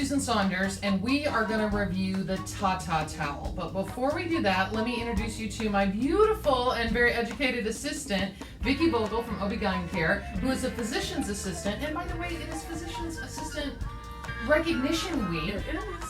Susan Saunders, and we are going to review the TaTaTowel. But before we do that, let me introduce you to my beautiful and very educated assistant, Vicki Vogel from OB-GYN Care, who is a physician's assistant. And by the way, it is Physician's Assistant Recognition Week.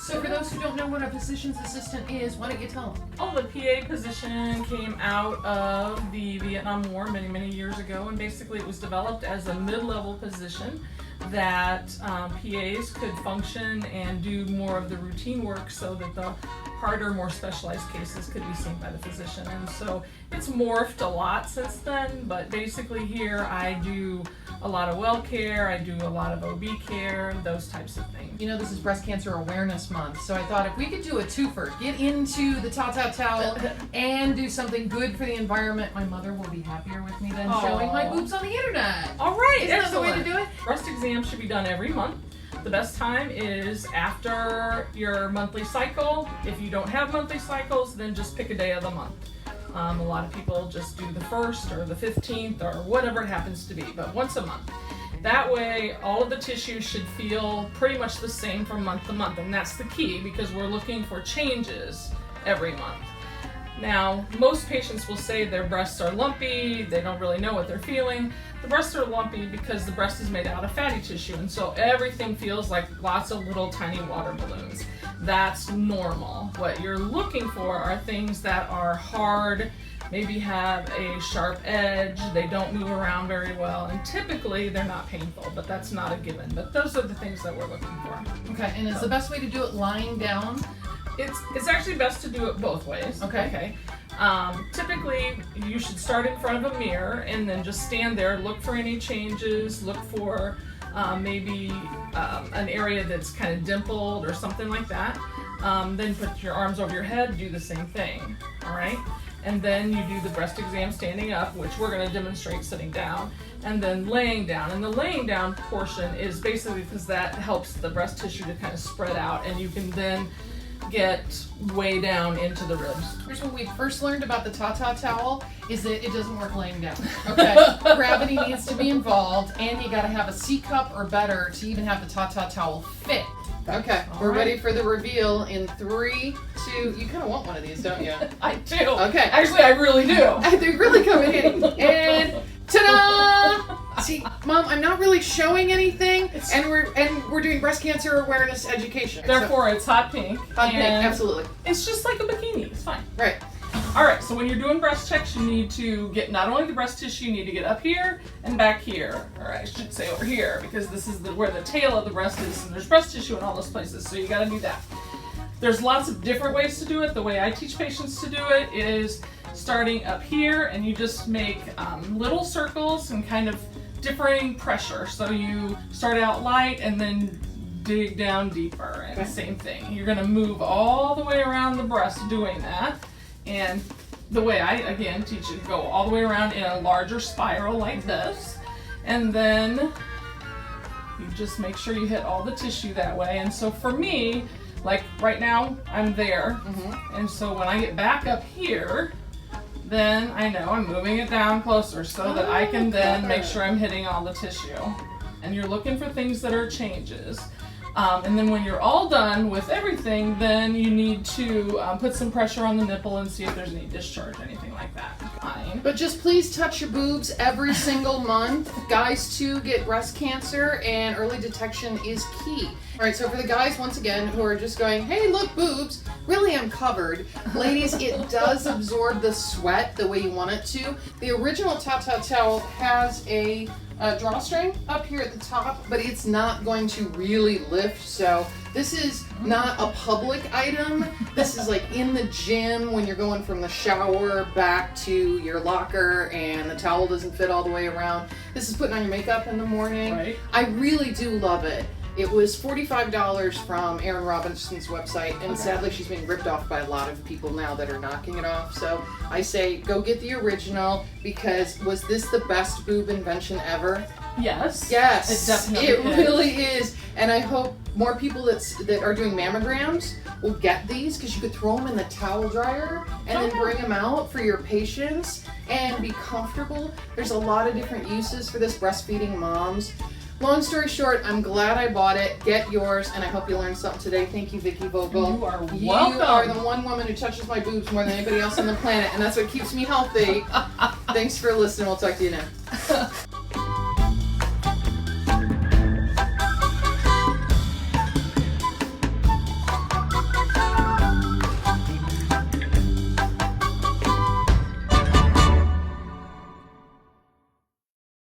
So for those who don't know what a physician's assistant is, why don't you tell them? Oh, the PA position came out of the Vietnam War many, many years ago, and basically it was developed as a mid-level position that PAs could function and do more of the routine work so that the harder, more specialized cases could be seen by the physician. And so it's morphed a lot since then, but basically here I do a lot of well care, I do a lot of OB care, those types of things. You know, this is Breast Cancer Awareness Month, so I thought if we could do a twofer, get into the TaTaTowel and do something good for the environment, my mother will be happier with me than showing my boobs on the internet. All right, Isn't that the way to do it? Breast exams should be done every month. The best time is after your monthly cycle. If you don't have monthly cycles, then just pick a day of the month. A lot of people just do the 1st or the 15th or whatever it happens to be, but once a month. That way, all of the tissues should feel pretty much the same from month to month, and that's the key because we're looking for changes every month. Now, most patients will say their breasts are lumpy, they don't really know what they're feeling. The breasts are lumpy because the breast is made out of fatty tissue, and so everything feels like lots of little tiny water balloons. That's normal. What you're looking for are things that are hard, maybe have a sharp edge, they don't move around very well, and typically they're not painful, but that's not a given. But those are the things that we're looking for. Okay, and is the best way to do it lying down? It's actually best to do it both ways. Okay. Typically, you should start in front of a mirror and then just stand there, look for any changes, look for maybe an area that's kind of dimpled or something like that. Then put your arms over your head, do the same thing, all right? And then you do the breast exam standing up, which we're going to demonstrate sitting down, and then laying down. And the laying down portion is basically because that helps the breast tissue to kind of spread out, and you can then get way down into the ribs. Here's what we first learned about the TaTaTowel is that it doesn't work laying down. Okay, gravity needs to be involved, and you got to have a C cup or better to even have the TaTaTowel fit. Okay, we're ready for the reveal in 3, 2. You kind of want one of these, don't you? I do. Okay, Actually, I really do. They really come in handy. And ta-da! See, Mom, I'm not really showing anything, and we're doing breast cancer awareness education. Therefore, it's hot pink. Hot pink, absolutely. It's just like a bikini. It's fine. Right. All right. So when you're doing breast checks, you need to get not only the breast tissue, you need to get up here and back here, or I should say over here, because this is where the tail of the breast is, and there's breast tissue in all those places. So you got to do that. There's lots of different ways to do it. The way I teach patients to do it is starting up here, and you just make little circles and kind of differing pressure. So you start out light and then dig down deeper, and same thing. You're gonna move all the way around the breast doing that. And the way I, again, teach it, go all the way around in a larger spiral like this. And then you just make sure you hit all the tissue that way. And so for me, like right now, I'm there. And so when I get back up here, then I know I'm moving it down closer so that I can then make sure I'm hitting all the tissue. And you're looking for things that are changes. And then when you're all done with everything, then you need to put some pressure on the nipple and see if there's any discharge or anything like that. Fine. But just please touch your boobs every single month. Guys too get breast cancer, and early detection is key. All right, so for the guys, once again, who are just going, hey, look, boobs, really I'm covered. Ladies, it does absorb the sweat the way you want it to. The original TaTaTowel has a drawstring up here at the top, but it's not going to really lift, so this is not a public item. This is like in the gym when you're going from the shower back to your locker and the towel doesn't fit all the way around. This is putting on your makeup in the morning. Right. I really do love it. It was $45 from Erin Robertson's website, and sadly she's being ripped off by a lot of people now that are knocking it off. So I say go get the original, because was this the best boob invention ever? Yes. Yes. It definitely is. Really is. And I hope more people that are doing mammograms will get these, because you could throw them in the towel dryer and then bring them out for your patients and be comfortable. There's a lot of different uses for this breastfeeding moms. Long story short, I'm glad I bought it. Get yours, and I hope you learned something today. Thank you, Vicky Vogel. You are welcome. You are the one woman who touches my boobs more than anybody else on the planet, and that's what keeps me healthy. Thanks for listening. We'll talk to you now.